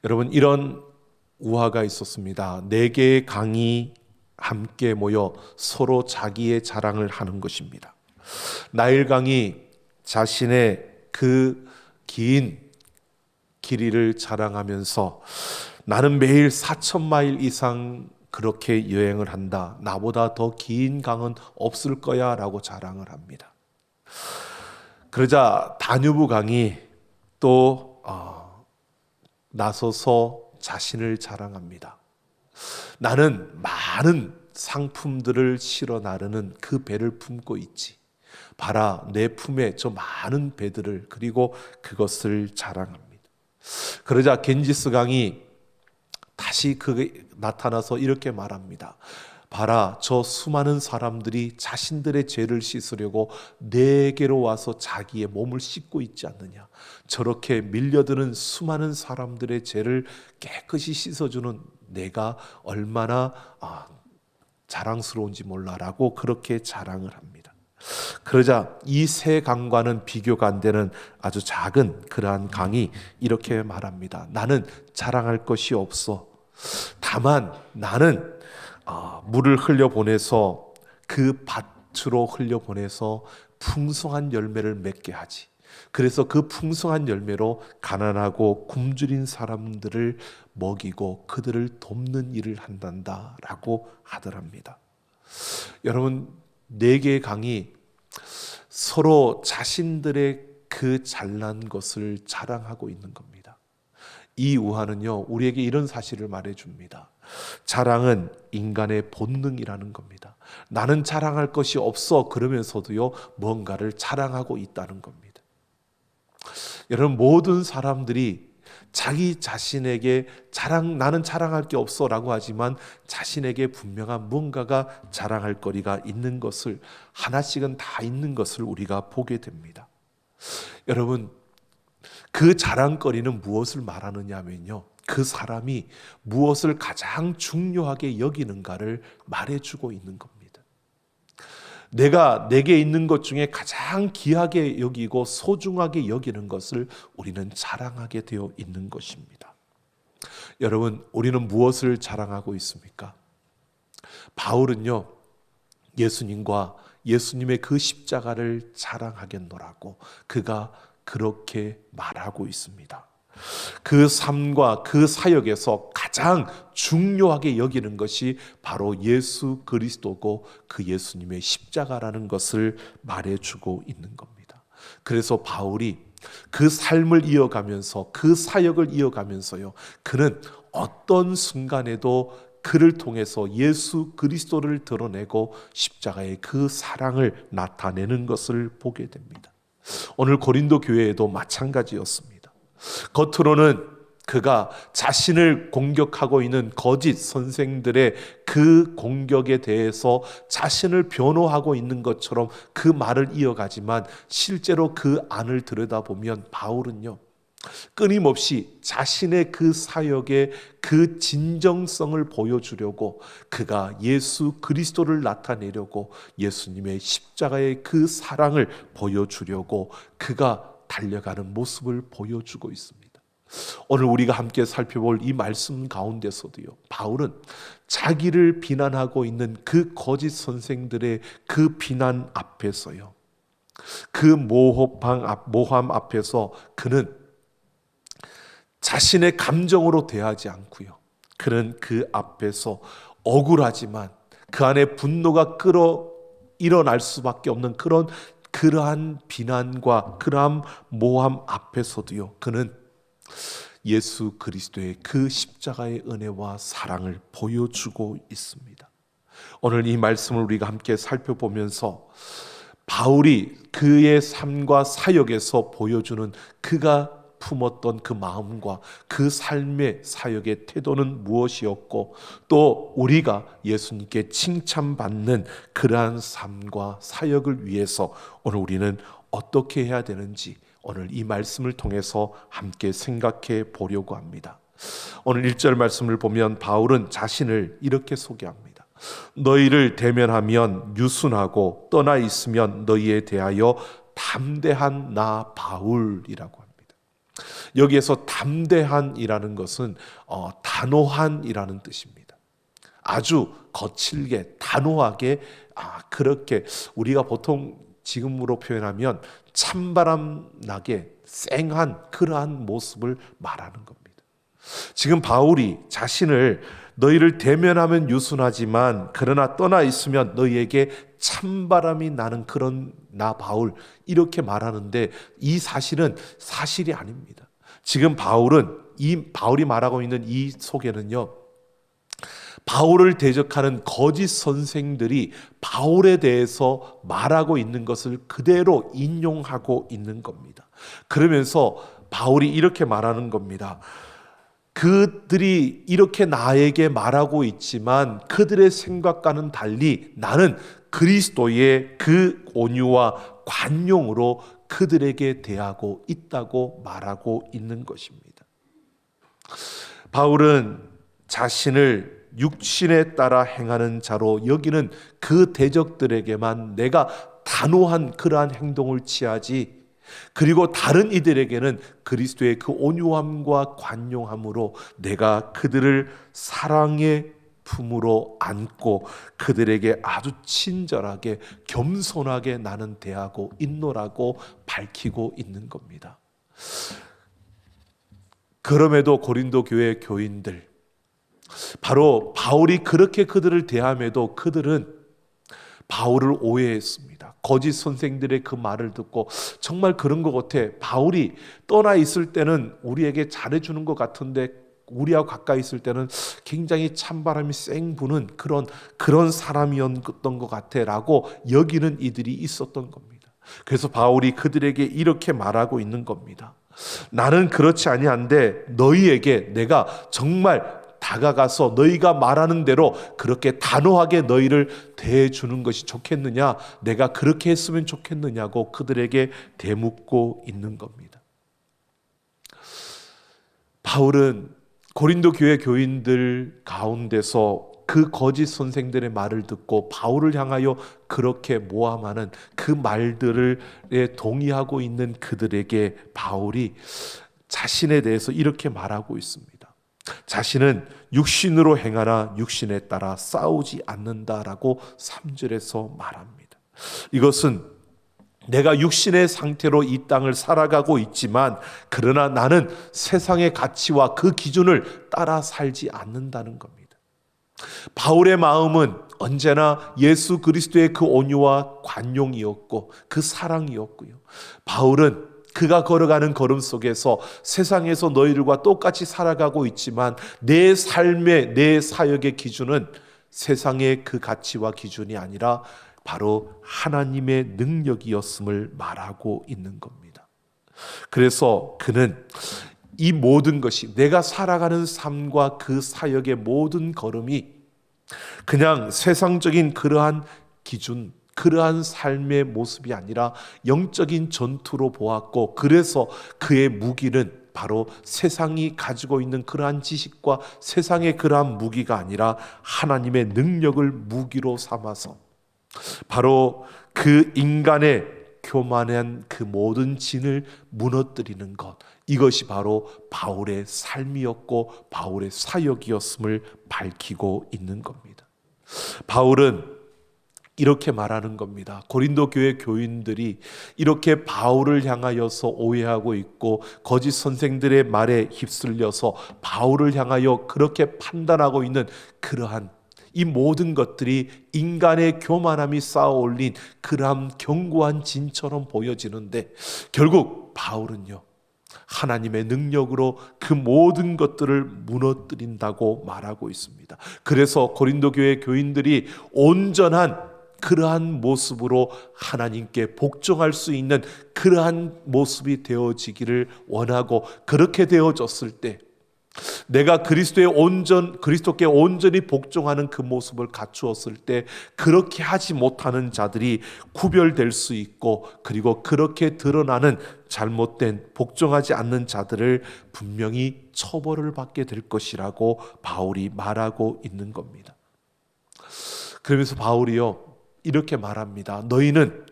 여러분, 이런 우화가 있었습니다. 네 개의 강이 함께 모여 서로 자기의 자랑을 하는 것입니다. 나일강이 자신의 그 긴 길이를 자랑하면서 나는 매일 4,000마일 이상 그렇게 여행을 한다. 나보다 더 긴 강은 없을 거야 라고 자랑을 합니다. 그러자 다뉴브 강이 또 나서서 자신을 자랑합니다. 나는 많은 상품들을 실어 나르는 그 배를 품고 있지. 봐라, 내 품에 저 많은 배들을, 그리고 그것을 자랑합니다. 그러자 겐지스 강이 다시 나타나서 이렇게 말합니다. 봐라, 저 수많은 사람들이 자신들의 죄를 씻으려고 내게로 와서 자기의 몸을 씻고 있지 않느냐. 저렇게 밀려드는 수많은 사람들의 죄를 깨끗이 씻어주는 내가 얼마나 자랑스러운지 몰라라고 그렇게 자랑을 합니다. 그러자 이 세 강과는 비교가 안 되는 아주 작은 그러한 강이 이렇게 말합니다. 나는 자랑할 것이 없어. 다만 나는 물을 흘려보내서 그 밭으로 흘려보내서 풍성한 열매를 맺게 하지. 그래서 그 풍성한 열매로 가난하고 굶주린 사람들을 먹이고 그들을 돕는 일을 한단다 라고 하더랍니다. 여러분, 네 개의 강이 서로 자신들의 그 잘난 것을 자랑하고 있는 겁니다. 이 우화는요, 우리에게 이런 사실을 말해줍니다. 자랑은 인간의 본능이라는 겁니다. 나는 자랑할 것이 없어 그러면서도요, 뭔가를 자랑하고 있다는 겁니다. 여러분, 모든 사람들이 자기 자신에게 나는 자랑할 게 없어 라고 하지만 자신에게 분명한 뭔가가 자랑할 거리가 있는 것을, 하나씩은 다 있는 것을 우리가 보게 됩니다. 여러분, 그 자랑거리는 무엇을 말하느냐 하면요, 그 사람이 무엇을 가장 중요하게 여기는가를 말해주고 있는 겁니다. 내게 있는 것 중에 가장 귀하게 여기고 소중하게 여기는 것을 우리는 자랑하게 되어 있는 것입니다. 여러분, 우리는 무엇을 자랑하고 있습니까? 바울은요, 예수님과 예수님의 그 십자가를 자랑하겠노라고 그가 그렇게 말하고 있습니다. 그 삶과 그 사역에서 가장 중요하게 여기는 것이 바로 예수 그리스도고 그 예수님의 십자가라는 것을 말해주고 있는 겁니다. 그래서 바울이 그 삶을 이어가면서 그 사역을 이어가면서요, 그는 어떤 순간에도 그를 통해서 예수 그리스도를 드러내고 십자가의 그 사랑을 나타내는 것을 보게 됩니다. 오늘 고린도 교회에도 마찬가지였습니다. 겉으로는 그가 자신을 공격하고 있는 거짓 선생들의 그 공격에 대해서 자신을 변호하고 있는 것처럼 그 말을 이어가지만 실제로 그 안을 들여다보면 바울은요, 끊임없이 자신의 그 사역의 그 진정성을 보여주려고 그가 예수 그리스도를 나타내려고 예수님의 십자가의 그 사랑을 보여주려고 그가 달려가는 모습을 보여주고 있습니다. 오늘 우리가 함께 살펴볼 이 말씀 가운데서도요, 바울은 자기를 비난하고 있는 그 거짓 선생들의 그 비난 앞에서요, 그 모함 앞에서 그는 자신의 감정으로 대하지 않고요, 그는 그 앞에서 억울하지만 그 안에 분노가 일어날 수밖에 없는 그러한 비난과 그러한 모함 앞에서도요, 그는 예수 그리스도의 그 십자가의 은혜와 사랑을 보여주고 있습니다. 오늘 이 말씀을 우리가 함께 살펴보면서 바울이 그의 삶과 사역에서 보여주는 그가 품었던 그 마음과 그 삶의 사역의 태도는 무엇이었고, 또 우리가 예수님께 칭찬받는 그러한 삶과 사역을 위해서 오늘 우리는 어떻게 해야 되는지 오늘 이 말씀을 통해서 함께 생각해 보려고 합니다. 오늘 1절 말씀을 보면 바울은 자신을 이렇게 소개합니다. 너희를 대면하면 유순하고 떠나 있으면 너희에 대하여 담대한 나 바울이라고 합니다. 여기에서 담대한이라는 것은 단호한이라는 뜻입니다. 아주 거칠게 단호하게 그렇게 우리가 보통 지금으로 표현하면 찬바람 나게 쌩한 그러한 모습을 말하는 겁니다. 지금 바울이 자신을 너희를 대면하면 유순하지만 그러나 떠나 있으면 너희에게 찬바람이 나는 그런 나 바울 이렇게 말하는데 이 사실은 사실이 아닙니다. 지금 바울이 말하고 있는 이 속에는요, 바울을 대적하는 거짓 선생들이 바울에 대해서 말하고 있는 것을 그대로 인용하고 있는 겁니다. 그러면서 바울이 이렇게 말하는 겁니다. 그들이 이렇게 나에게 말하고 있지만 그들의 생각과는 달리 나는 그리스도의 그 온유와 관용으로 그들에게 대하고 있다고 말하고 있는 것입니다. 바울은 자신을 육신에 따라 행하는 자로 여기는 그 대적들에게만 내가 단호한 그러한 행동을 취하지, 그리고 다른 이들에게는 그리스도의 그 온유함과 관용함으로 내가 그들을 사랑의 품으로 안고 그들에게 아주 친절하게 겸손하게 나는 대하고 있노라고 밝히고 있는 겁니다. 그럼에도 고린도 교회 교인들, 바로 바울이 그렇게 그들을 대함에도 그들은 바울을 오해했습니다. 거짓 선생들의 그 말을 듣고 정말 그런 것 같아. 바울이 떠나 있을 때는 우리에게 잘해주는 것 같은데 우리하고 가까이 있을 때는 굉장히 찬바람이 쌩 부는 그런 사람이었던 것 같아 라고 여기는 이들이 있었던 겁니다. 그래서 바울이 그들에게 이렇게 말하고 있는 겁니다. 나는 그렇지 아니한데 너희에게 내가 정말 다가가서 너희가 말하는 대로 그렇게 단호하게 너희를 대해주는 것이 좋겠느냐, 내가 그렇게 했으면 좋겠느냐고 그들에게 대묻고 있는 겁니다. 바울은 고린도 교회 교인들 가운데서 그 거짓 선생들의 말을 듣고 바울을 향하여 그렇게 모함하는 그 말들에 동의하고 있는 그들에게 바울이 자신에 대해서 이렇게 말하고 있습니다. 자신은 육신으로 행하나 육신에 따라 싸우지 않는다라고 3절에서 말합니다. 이것은 내가 육신의 상태로 이 땅을 살아가고 있지만 그러나 나는 세상의 가치와 그 기준을 따라 살지 않는다는 겁니다. 바울의 마음은 언제나 예수 그리스도의 그 온유와 관용이었고 그 사랑이었고요. 바울은 그가 걸어가는 걸음 속에서 세상에서 너희들과 똑같이 살아가고 있지만 내 삶의 내 사역의 기준은 세상의 그 가치와 기준이 아니라 바로 하나님의 능력이었음을 말하고 있는 겁니다. 그래서 그는 이 모든 것이 내가 살아가는 삶과 그 사역의 모든 걸음이 그냥 세상적인 그러한 기준, 그러한 삶의 모습이 아니라 영적인 전투로 보았고, 그래서 그의 무기는 바로 세상이 가지고 있는 그러한 지식과 세상의 그러한 무기가 아니라 하나님의 능력을 무기로 삼아서 바로 그 인간의 교만한 그 모든 진을 무너뜨리는 것, 이것이 바로 바울의 삶이었고 바울의 사역이었음을 밝히고 있는 겁니다. 바울은 이렇게 말하는 겁니다. 고린도 교회 교인들이 이렇게 바울을 향하여서 오해하고 있고 거짓 선생들의 말에 휩쓸려서 바울을 향하여 그렇게 판단하고 있는 그러한 이 모든 것들이 인간의 교만함이 쌓아올린 그러한 견고한 진처럼 보여지는데 결국 바울은요, 하나님의 능력으로 그 모든 것들을 무너뜨린다고 말하고 있습니다. 그래서 고린도 교회 교인들이 온전한 그러한 모습으로 하나님께 복종할 수 있는 그러한 모습이 되어지기를 원하고, 그렇게 되어졌을 때 내가 그리스도께 온전히 복종하는 그 모습을 갖추었을 때 그렇게 하지 못하는 자들이 구별될 수 있고, 그리고 그렇게 드러나는 잘못된 복종하지 않는 자들을 분명히 처벌을 받게 될 것이라고 바울이 말하고 있는 겁니다. 그러면서 바울이요 이렇게 말합니다. 너희는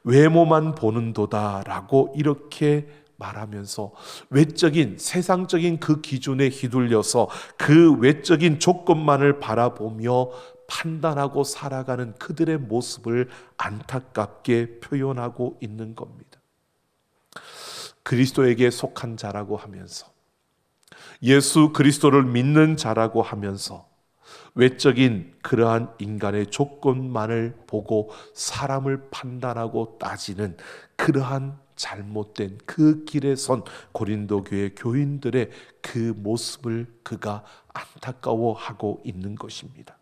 외모만 보는도다 라고 이렇게 말하면서 외적인 세상적인 그 기준에 휘둘려서 그 외적인 조건만을 바라보며 판단하고 살아가는 그들의 모습을 안타깝게 표현하고 있는 겁니다. 그리스도에게 속한 자라고 하면서, 예수 그리스도를 믿는 자라고 하면서 외적인 그러한 인간의 조건만을 보고 사람을 판단하고 따지는 그러한 잘못된 그 길에 선 고린도 교회 교인들의 그 모습을 그가 안타까워하고 있는 것입니다.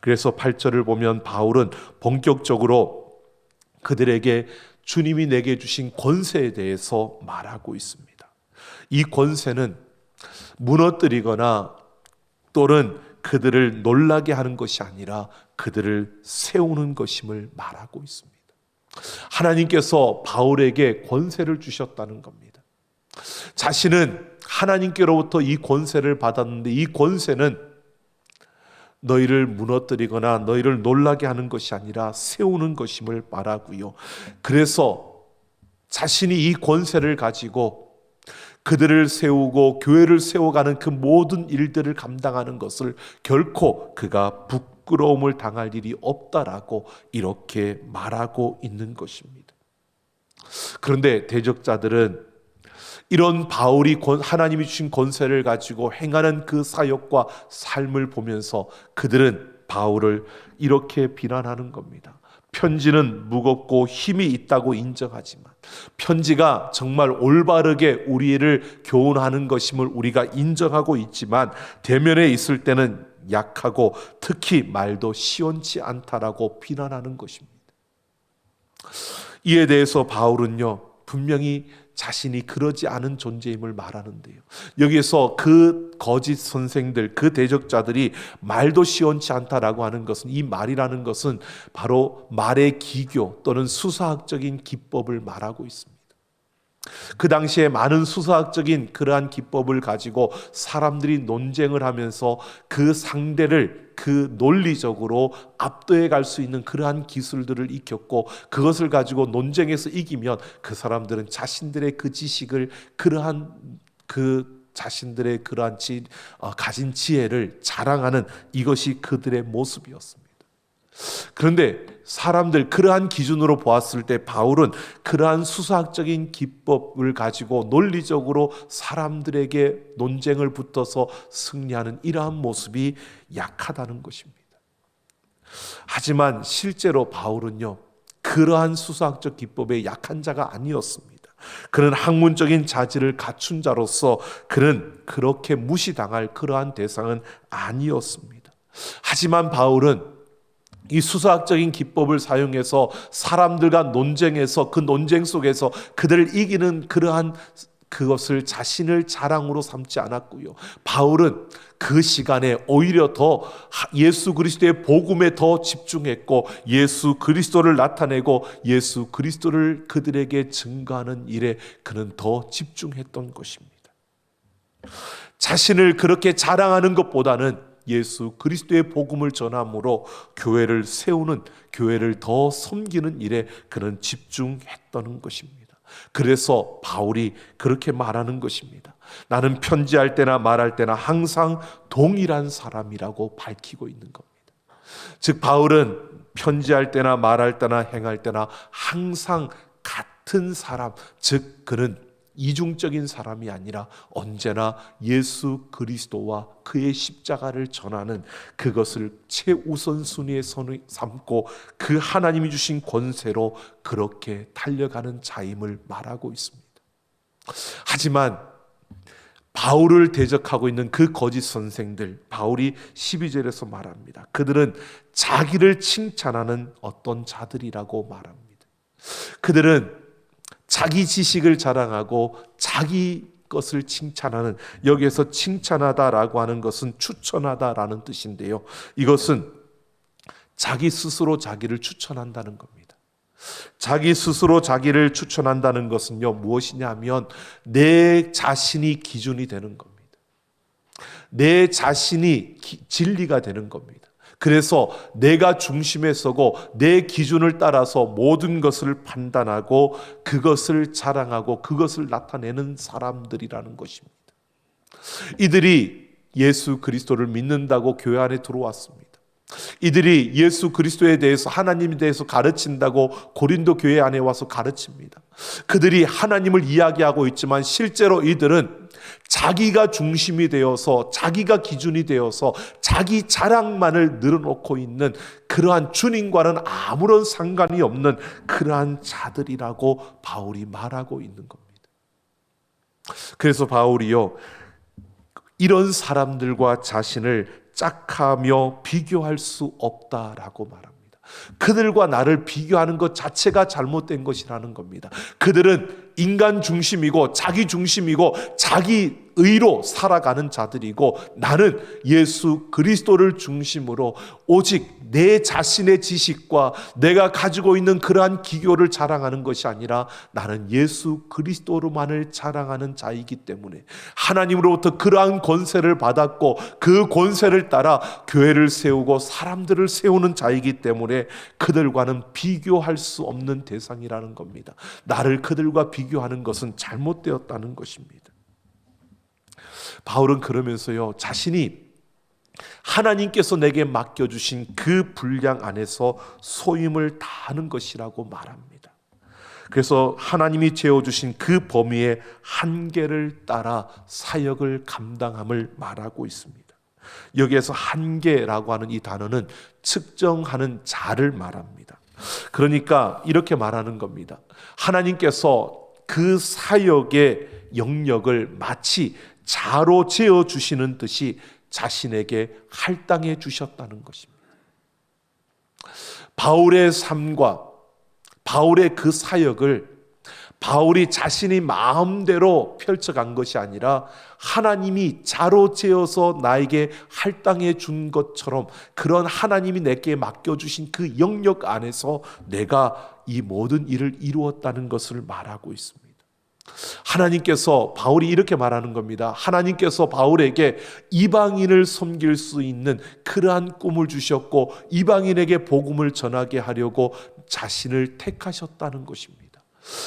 그래서 8절을 보면 바울은 본격적으로 그들에게 주님이 내게 주신 권세에 대해서 말하고 있습니다. 이 권세는 무너뜨리거나 또는 그들을 놀라게 하는 것이 아니라 그들을 세우는 것임을 말하고 있습니다. 하나님께서 바울에게 권세를 주셨다는 겁니다. 자신은 하나님께로부터 이 권세를 받았는데 이 권세는 너희를 무너뜨리거나 너희를 놀라게 하는 것이 아니라 세우는 것임을 말하고요. 그래서 자신이 이 권세를 가지고 그들을 세우고 교회를 세워가는 그 모든 일들을 감당하는 것을 결코 그가 부끄러움을 당할 일이 없다라고 이렇게 말하고 있는 것입니다. 그런데 대적자들은 이런 바울이 하나님이 주신 권세를 가지고 행하는 그 사역과 삶을 보면서 그들은 바울을 이렇게 비난하는 겁니다. 편지는 무겁고 힘이 있다고 인정하지만, 편지가 정말 올바르게 우리를 교훈하는 것임을 우리가 인정하고 있지만 대면에 있을 때는 약하고 특히 말도 시원치 않다라고 비난하는 것입니다. 이에 대해서 바울은요, 분명히 자신이 그러지 않은 존재임을 말하는데요, 여기에서 그 거짓 선생들, 그 대적자들이 말도 시원치 않다라고 하는 것은, 이 말이라는 것은 바로 말의 기교 또는 수사학적인 기법을 말하고 있습니다. 그 당시에 많은 수사학적인 그러한 기법을 가지고 사람들이 논쟁을 하면서 그 상대를 그 논리적으로 압도해 갈 수 있는 그러한 기술들을 익혔고, 그것을 가지고 논쟁에서 이기면 그 사람들은 자신들의 그 지식을, 그러한 그 자신들의 그러한 가진 지혜를 자랑하는, 이것이 그들의 모습이었습니다. 그런데 사람들 그러한 기준으로 보았을 때 바울은 그러한 수사학적인 기법을 가지고 논리적으로 사람들에게 논쟁을 붙어서 승리하는 이러한 모습이 약하다는 것입니다. 하지만 실제로 바울은요, 그러한 수사학적 기법에 약한 자가 아니었습니다. 그는 학문적인 자질을 갖춘 자로서 그는 그렇게 무시당할 그러한 대상은 아니었습니다. 하지만 바울은 이 수사학적인 기법을 사용해서 사람들과 논쟁에서, 그 논쟁 속에서 그들을 이기는 그러한 그것을 자신을 자랑으로 삼지 않았고요, 바울은 그 시간에 오히려 더 예수 그리스도의 복음에 더 집중했고, 예수 그리스도를 나타내고 예수 그리스도를 그들에게 증거하는 일에 그는 더 집중했던 것입니다. 자신을 그렇게 자랑하는 것보다는 예수 그리스도의 복음을 전함으로 교회를 세우는, 교회를 더 섬기는 일에 그는 집중했다는 것입니다. 그래서 바울이 그렇게 말하는 것입니다. 나는 편지할 때나 말할 때나 항상 동일한 사람이라고 밝히고 있는 겁니다. 즉 바울은 편지할 때나 말할 때나 행할 때나 항상 같은 사람, 즉 그는 이중적인 사람이 아니라 언제나 예수 그리스도와 그의 십자가를 전하는, 그것을 최우선순위에 삼고 그 하나님이 주신 권세로 그렇게 달려가는 자임을 말하고 있습니다. 하지만 바울을 대적하고 있는 그 거짓 선생들, 바울이 12절에서 말합니다. 그들은 자기를 칭찬하는 어떤 자들이라고 말합니다. 그들은 자기 지식을 자랑하고 자기 것을 칭찬하는, 여기에서 칭찬하다라고 하는 것은 추천하다라는 뜻인데요, 이것은 자기 스스로 자기를 추천한다는 겁니다. 자기 스스로 자기를 추천한다는 것은요, 무엇이냐 하면 내 자신이 기준이 되는 겁니다. 내 자신이 진리가 되는 겁니다. 그래서 내가 중심에 서고 내 기준을 따라서 모든 것을 판단하고 그것을 자랑하고 그것을 나타내는 사람들이라는 것입니다. 이들이 예수 그리스도를 믿는다고 교회 안에 들어왔습니다. 이들이 예수 그리스도에 대해서, 하나님에 대해서 가르친다고 고린도 교회 안에 와서 가르칩니다. 그들이 하나님을 이야기하고 있지만 실제로 이들은 자기가 중심이 되어서, 자기가 기준이 되어서 자기 자랑만을 늘어놓고 있는 그러한 주님과는 아무런 상관이 없는 그러한 자들이라고 바울이 말하고 있는 겁니다. 그래서 바울이요, 이런 사람들과 자신을 짝하며 비교할 수 없다라고 말합니다. 그들과 나를 비교하는 것 자체가 잘못된 것이라는 겁니다. 그들은 인간 중심이고 자기 중심이고 자기 의로 살아가는 자들이고, 나는 예수 그리스도를 중심으로 오직 내 자신의 지식과 내가 가지고 있는 그러한 기교를 자랑하는 것이 아니라 나는 예수 그리스도로만을 자랑하는 자이기 때문에, 하나님으로부터 그러한 권세를 받았고 그 권세를 따라 교회를 세우고 사람들을 세우는 자이기 때문에 그들과는 비교할 수 없는 대상이라는 겁니다. 나를 그들과 비교하는 것은 잘못되었다는 것입니다. 바울은 그러면서요, 자신이 하나님께서 내게 맡겨주신 그 분량 안에서 소임을 다하는 것이라고 말합니다. 그래서 하나님이 재어주신 그 범위의 한계를 따라 사역을 감당함을 말하고 있습니다. 여기에서 한계라고 하는 이 단어는 측정하는 자를 말합니다. 그러니까 이렇게 말하는 겁니다. 하나님께서 그 사역의 영역을 마치 자로 재어주시는 듯이 자신에게 할당해 주셨다는 것입니다. 바울의 삶과 바울의 그 사역을 바울이 자신이 마음대로 펼쳐간 것이 아니라 하나님이 자로 재어서 나에게 할당해 준 것처럼, 그런 하나님이 내게 맡겨주신 그 영역 안에서 내가 이 모든 일을 이루었다는 것을 말하고 있습니다. 하나님께서, 바울이 이렇게 말하는 겁니다. 하나님께서 바울에게 이방인을 섬길 수 있는 그러한 꿈을 주셨고 이방인에게 복음을 전하게 하려고 자신을 택하셨다는 것입니다.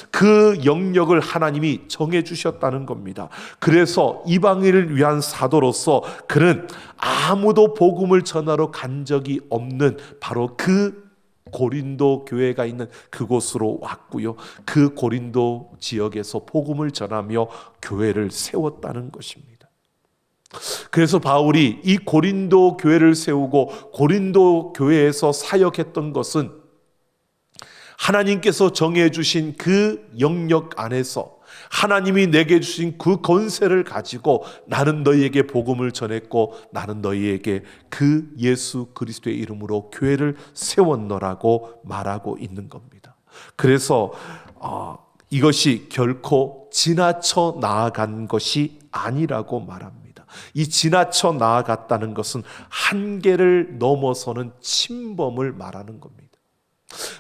그 영역을 하나님이 정해 주셨다는 겁니다. 그래서 이방인을 위한 사도로서 그는 아무도 복음을 전하러 간 적이 없는 바로 그 고린도 교회가 있는 그곳으로 왔고요, 그 고린도 지역에서 복음을 전하며 교회를 세웠다는 것입니다. 그래서 바울이 이 고린도 교회를 세우고 고린도 교회에서 사역했던 것은 하나님께서 정해 주신 그 영역 안에서 하나님이 내게 주신 그 권세를 가지고 나는 너희에게 복음을 전했고 나는 너희에게 그 예수 그리스도의 이름으로 교회를 세웠노라고 말하고 있는 겁니다. 그래서 이것이 결코 지나쳐 나아간 것이 아니라고 말합니다. 이 지나쳐 나아갔다는 것은 한계를 넘어서는 침범을 말하는 겁니다.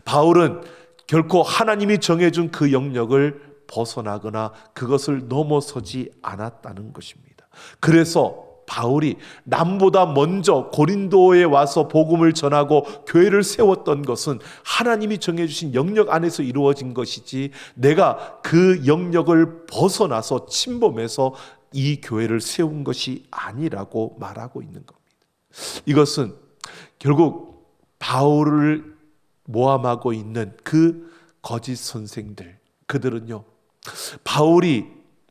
바울은 결코 하나님이 정해준 그 영역을 벗어나거나 그것을 넘어서지 않았다는 것입니다. 그래서 바울이 남보다 먼저 고린도에 와서 복음을 전하고 교회를 세웠던 것은 하나님이 정해주신 영역 안에서 이루어진 것이지, 내가 그 영역을 벗어나서 침범해서 이 교회를 세운 것이 아니라고 말하고 있는 겁니다. 이것은 결국 바울을 모함하고 있는 그 거짓 선생들, 그들은요, 바울이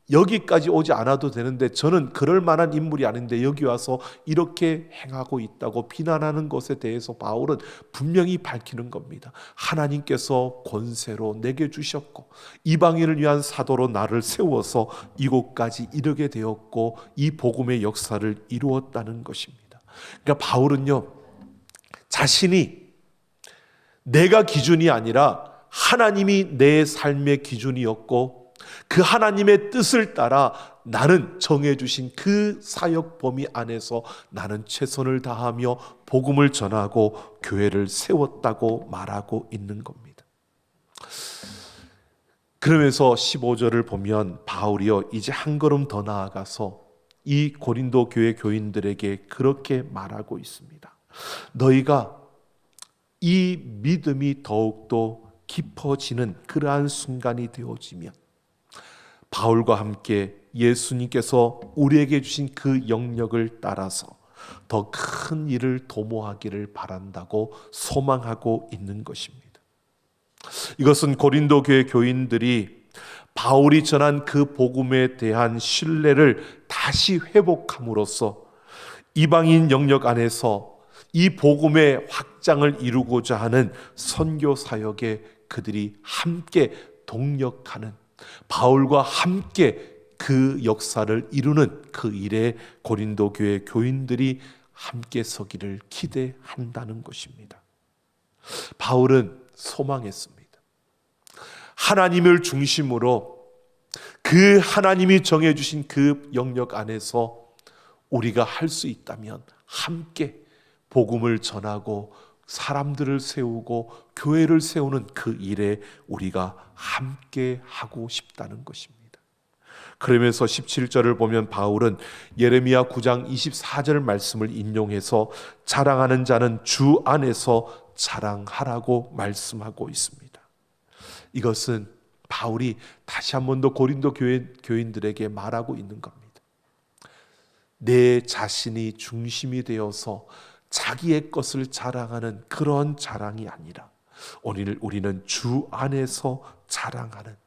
여기까지 오지 않아도 되는데 저는 그럴 만한 인물이 아닌데 여기 와서 이렇게 행하고 있다고 비난하는 것에 대해서 바울은 분명히 밝히는 겁니다. 하나님께서 권세로 내게 주셨고 이방인을 위한 사도로 나를 세워서 이곳까지 이르게 되었고 이 복음의 역사를 이루었다는 것입니다. 그러니까 바울은요, 자신이 내가 기준이 아니라 하나님이 내 삶의 기준이었고 그 하나님의 뜻을 따라 나는 정해주신 그 사역 범위 안에서 나는 최선을 다하며 복음을 전하고 교회를 세웠다고 말하고 있는 겁니다. 그러면서 15절을 보면 바울이요, 이제 한 걸음 더 나아가서 이 고린도 교회 교인들에게 그렇게 말하고 있습니다. 너희가 이 믿음이 더욱더 깊어지는 그러한 순간이 되어지면 바울과 함께 예수님께서 우리에게 주신 그 영역을 따라서 더 큰 일을 도모하기를 바란다고 소망하고 있는 것입니다. 이것은 고린도 교회 교인들이 바울이 전한 그 복음에 대한 신뢰를 다시 회복함으로써 이방인 영역 안에서 이 복음의 확장을 이루고자 하는 선교 사역에 그들이 함께 동력하는, 바울과 함께 그 역사를 이루는 그 일에 고린도 교회 교인들이 함께 서기를 기대한다는 것입니다. 바울은 소망했습니다. 하나님을 중심으로 그 하나님이 정해주신 그 영역 안에서 우리가 할 수 있다면 함께 복음을 전하고 사람들을 세우고 교회를 세우는 그 일에 우리가 함께 하고 싶다는 것입니다. 그러면서 17절을 보면 바울은 예레미야 9장 24절 말씀을 인용해서 자랑하는 자는 주 안에서 자랑하라고 말씀하고 있습니다. 이것은 바울이 다시 한 번 더 고린도 교인들에게 말하고 있는 겁니다. 내 자신이 중심이 되어서 자기의 것을 자랑하는 그런 자랑이 아니라 오늘 우리는 주 안에서 자랑하는,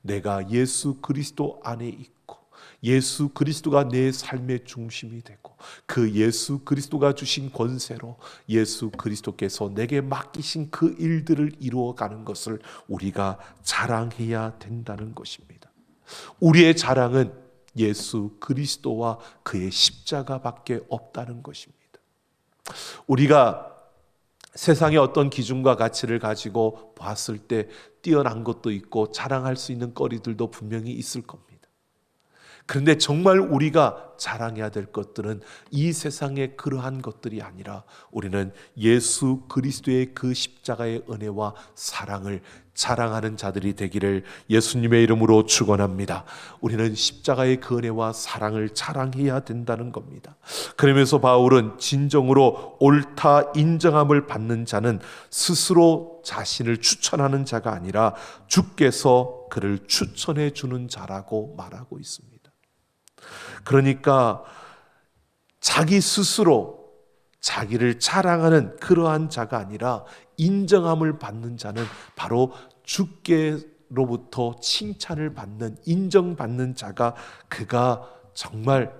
내가 예수 그리스도 안에 있고 예수 그리스도가 내 삶의 중심이 되고 그 예수 그리스도가 주신 권세로 예수 그리스도께서 내게 맡기신 그 일들을 이루어가는 것을 우리가 자랑해야 된다는 것입니다. 우리의 자랑은 예수 그리스도와 그의 십자가밖에 없다는 것입니다. 우리가 세상의 어떤 기준과 가치를 가지고 봤을 때 뛰어난 것도 있고 자랑할 수 있는 거리들도 분명히 있을 겁니다. 그런데 정말 우리가 자랑해야 될 것들은 이 세상의 그러한 것들이 아니라 우리는 예수 그리스도의 그 십자가의 은혜와 사랑을 자랑하는 자들이 되기를 예수님의 이름으로 축원합니다. 우리는 십자가의 그 은혜와 사랑을 자랑해야 된다는 겁니다. 그러면서 바울은 진정으로 옳다 인정함을 받는 자는 스스로 자신을 추천하는 자가 아니라 주께서 그를 추천해 주는 자라고 말하고 있습니다. 그러니까 자기 스스로 자기를 자랑하는 그러한 자가 아니라 인정함을 받는 자는 바로 주께로부터 칭찬을 받는, 인정받는 자가, 그가 정말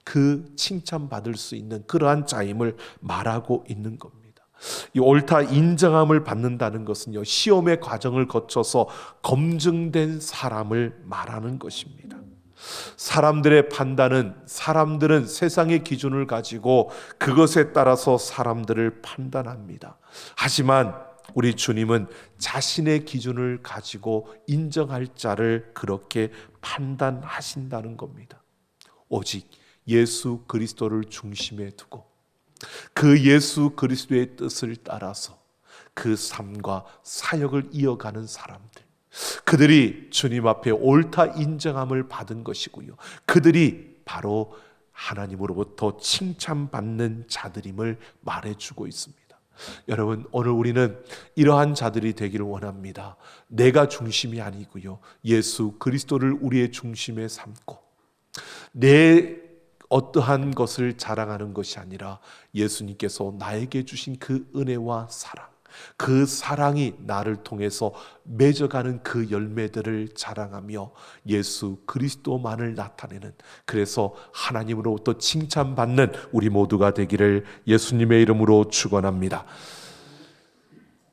그 칭찬받을 수 있는 그러한 자임을 말하고 있는 겁니다. 이 옳다 인정함을 받는다는 것은요, 시험의 과정을 거쳐서 검증된 사람을 말하는 것입니다. 사람들의 판단은, 사람들은 세상의 기준을 가지고 그것에 따라서 사람들을 판단합니다. 하지만 우리 주님은 자신의 기준을 가지고 인정할 자를 그렇게 판단하신다는 겁니다. 오직 예수 그리스도를 중심에 두고 그 예수 그리스도의 뜻을 따라서 그 삶과 사역을 이어가는 사람들, 그들이 주님 앞에 옳다 인정함을 받은 것이고요, 그들이 바로 하나님으로부터 칭찬받는 자들임을 말해주고 있습니다. 여러분, 오늘 우리는 이러한 자들이 되기를 원합니다. 내가 중심이 아니고요, 예수 그리스도를 우리의 중심에 삼고 내 어떠한 것을 자랑하는 것이 아니라 예수님께서 나에게 주신 그 은혜와 사랑, 그 사랑이 나를 통해서 맺어가는 그 열매들을 자랑하며 예수 그리스도만을 나타내는, 그래서 하나님으로부터 칭찬받는 우리 모두가 되기를 예수님의 이름으로 축원합니다.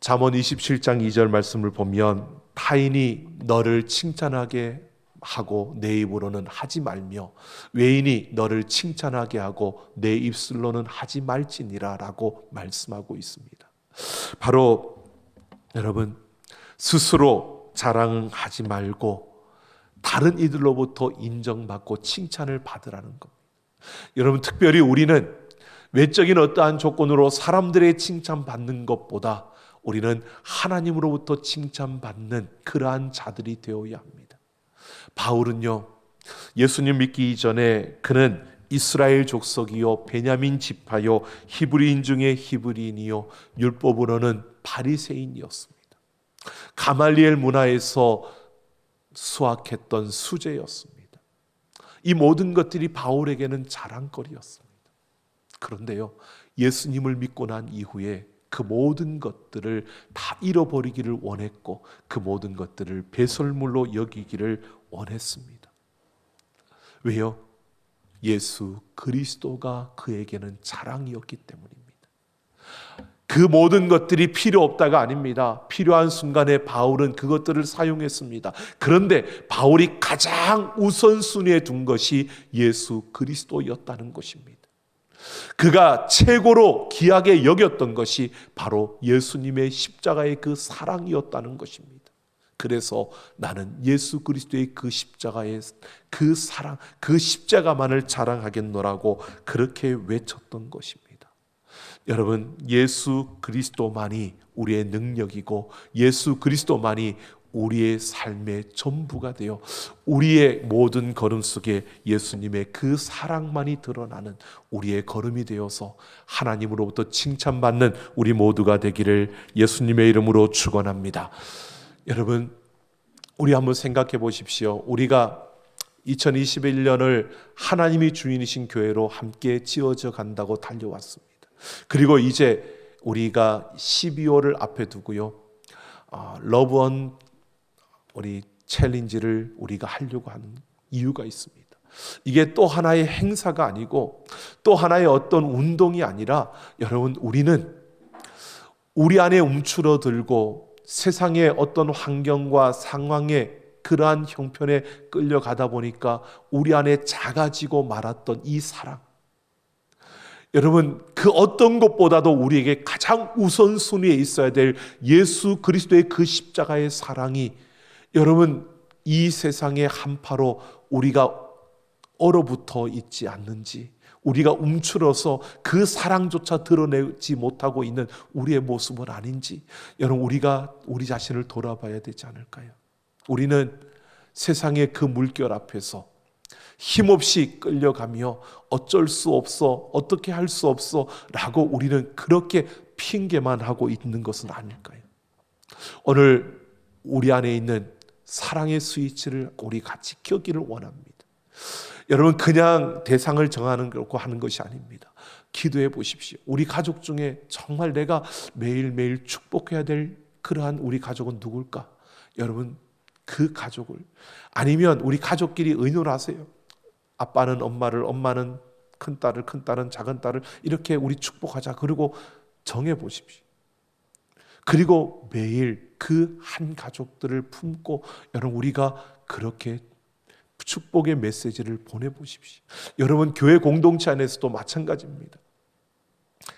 잠언 27장 2절 말씀을 보면 타인이 너를 칭찬하게 하고 내 입으로는 하지 말며 외인이 너를 칭찬하게 하고 내 입술로는 하지 말지니라 라고 말씀하고 있습니다. 바로 여러분, 스스로 자랑하지 말고 다른 이들로부터 인정받고 칭찬을 받으라는 겁니다. 여러분, 특별히 우리는 외적인 어떠한 조건으로 사람들의 칭찬받는 것보다 우리는 하나님으로부터 칭찬받는 그러한 자들이 되어야 합니다. 바울은요, 예수님 믿기 이전에 그는 이스라엘 족속이요 베냐민 지파요 히브리인 중에 히브리인이요 율법으로는 바리새인이었습니다. 가말리엘 문화에서 수학했던 수재였습니다. 이 모든 것들이 바울에게는 자랑거리였습니다. 그런데요, 예수님을 믿고 난 이후에 그 모든 것들을 다 잃어버리기를 원했고 그 모든 것들을 배설물로 여기기를 원했습니다. 왜요? 예수 그리스도가 그에게는 자랑이었기 때문입니다. 그 모든 것들이 필요 없다가 아닙니다. 필요한 순간에 바울은 그것들을 사용했습니다. 그런데 바울이 가장 우선순위에 둔 것이 예수 그리스도였다는 것입니다. 그가 최고로 귀하게 여겼던 것이 바로 예수님의 십자가의 그 사랑이었다는 것입니다. 그래서 나는 예수 그리스도의 그 십자가의 그 사랑, 그 십자가만을 자랑하겠노라고 그렇게 외쳤던 것입니다. 여러분, 예수 그리스도만이 우리의 능력이고 예수 그리스도만이 우리의 삶의 전부가 되어 우리의 모든 걸음 속에 예수님의 그 사랑만이 드러나는 우리의 걸음이 되어서 하나님으로부터 칭찬받는 우리 모두가 되기를 예수님의 이름으로 축원합니다. 여러분, 우리 한번 생각해 보십시오. 우리가 2021년을 하나님이 주인이신 교회로 함께 지어져 간다고 달려왔습니다. 그리고 이제 우리가 12월을 앞에 두고요, 러브원 우리 챌린지를 우리가 하려고 하는 이유가 있습니다. 이게 또 하나의 행사가 아니고 또 하나의 어떤 운동이 아니라, 여러분, 우리는 우리 안에 움츠러들고 세상의 어떤 환경과 상황에 그러한 형편에 끌려가다 보니까 우리 안에 작아지고 말았던 이 사랑, 여러분, 그 어떤 것보다도 우리에게 가장 우선순위에 있어야 될 예수 그리스도의 그 십자가의 사랑이, 여러분, 이 세상의 한파로 우리가 얼어붙어 있지 않는지, 우리가 움츠러서 그 사랑조차 드러내지 못하고 있는 우리의 모습은 아닌지, 여러분, 우리가 우리 자신을 돌아봐야 되지 않을까요? 우리는 세상의 그 물결 앞에서 힘없이 끌려가며 어쩔 수 없어, 어떻게 할 수 없어 라고 우리는 그렇게 핑계만 하고 있는 것은 아닐까요? 오늘 우리 안에 있는 사랑의 스위치를 우리 같이 켜기를 원합니다. 여러분, 그냥 대상을 정하는 거고 하는 것이 아닙니다. 기도해 보십시오. 우리 가족 중에 정말 내가 매일매일 축복해야 될 그러한 우리 가족은 누굴까? 여러분, 그 가족을, 아니면 우리 가족끼리 의논하세요. 아빠는 엄마를, 엄마는 큰딸을, 큰딸은 작은딸을 이렇게 우리 축복하자. 그리고 정해보십시오. 그리고 매일 그 한 가족들을 품고 여러분, 우리가 그렇게 축복의 메시지를 보내보십시오. 여러분, 교회 공동체 안에서도 마찬가지입니다.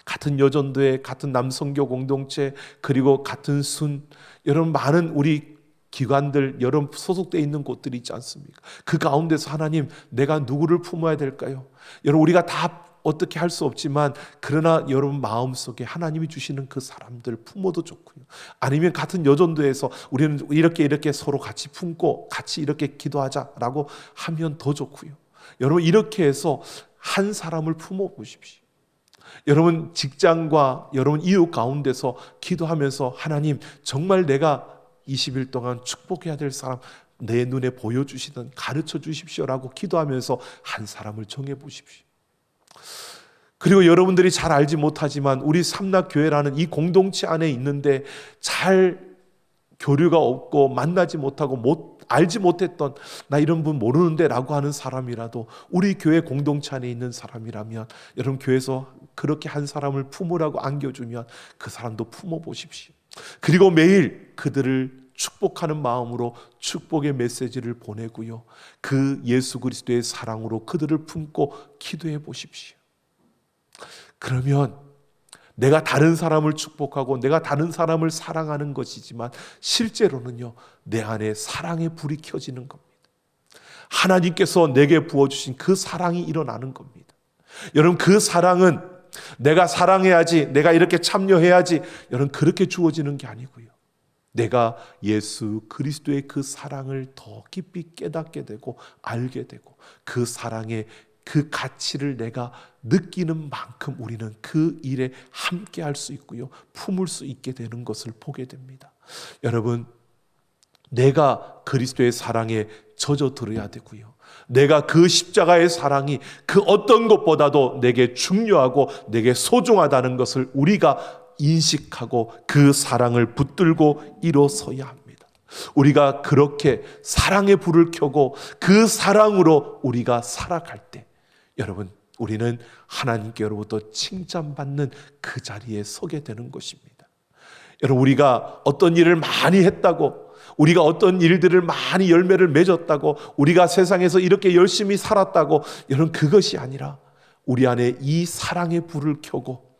같은 여전도회, 같은 남성교 공동체, 그리고 같은 순, 여러분, 많은 우리 기관들, 여러분 소속되어 있는 곳들이 있지 않습니까? 그 가운데서 하나님, 내가 누구를 품어야 될까요? 여러분, 우리가 다 어떻게 할 수 없지만, 그러나 여러분 마음속에 하나님이 주시는 그 사람들 품어도 좋고요. 아니면 같은 여전도에서 우리는 이렇게 서로 같이 품고 같이 이렇게 기도하자라고 하면 더 좋고요. 여러분, 이렇게 해서 한 사람을 품어 보십시오. 여러분 직장과 여러분 이웃 가운데서 기도하면서, 하나님, 정말 내가 20일 동안 축복해야 될 사람 내 눈에 보여주시든 가르쳐 주십시오라고 기도하면서 한 사람을 정해 보십시오. 그리고 여러분들이 잘 알지 못하지만 우리 삼락교회라는 이 공동체 안에 있는데 잘 교류가 없고 만나지 못하고 알지 못했던, 나 이런 분 모르는데 라고 하는 사람이라도 우리 교회 공동체 안에 있는 사람이라면, 여러분 교회에서 그렇게 한 사람을 품으라고 안겨주면 그 사람도 품어보십시오. 그리고 매일 그들을 축복하는 마음으로 축복의 메시지를 보내고요, 그 예수 그리스도의 사랑으로 그들을 품고 기도해 보십시오. 그러면 내가 다른 사람을 축복하고 내가 다른 사람을 사랑하는 것이지만, 실제로는요, 내 안에 사랑의 불이 켜지는 겁니다. 하나님께서 내게 부어주신 그 사랑이 일어나는 겁니다. 여러분, 그 사랑은 내가 사랑해야지, 내가 이렇게 참여해야지, 여러분 그렇게 주어지는 게 아니고요, 내가 예수 그리스도의 그 사랑을 더 깊이 깨닫게 되고 알게 되고 그 사랑에 그 가치를 내가 느끼는 만큼 우리는 그 일에 함께 할 수 있고요, 품을 수 있게 되는 것을 보게 됩니다. 여러분, 내가 그리스도의 사랑에 젖어들어야 되고요, 내가 그 십자가의 사랑이 그 어떤 것보다도 내게 중요하고 내게 소중하다는 것을 우리가 인식하고 그 사랑을 붙들고 일어서야 합니다. 우리가 그렇게 사랑의 불을 켜고 그 사랑으로 우리가 살아갈 때, 여러분, 우리는 하나님께로부터 칭찬받는 그 자리에 서게 되는 것입니다. 여러분, 우리가 어떤 일을 많이 했다고, 우리가 어떤 일들을 많이 열매를 맺었다고, 우리가 세상에서 이렇게 열심히 살았다고, 여러분, 그것이 아니라 우리 안에 이 사랑의 불을 켜고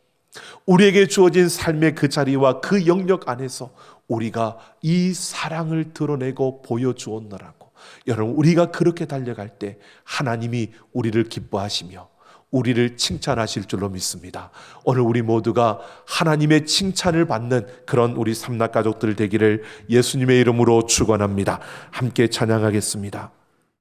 우리에게 주어진 삶의 그 자리와 그 영역 안에서 우리가 이 사랑을 드러내고 보여주었노라고. 여러분, 우리가 그렇게 달려갈 때 하나님이 우리를 기뻐하시며 우리를 칭찬하실 줄로 믿습니다. 오늘 우리 모두가 하나님의 칭찬을 받는 그런 우리 삼락가족들 되기를 예수님의 이름으로 축원합니다. 함께 찬양하겠습니다.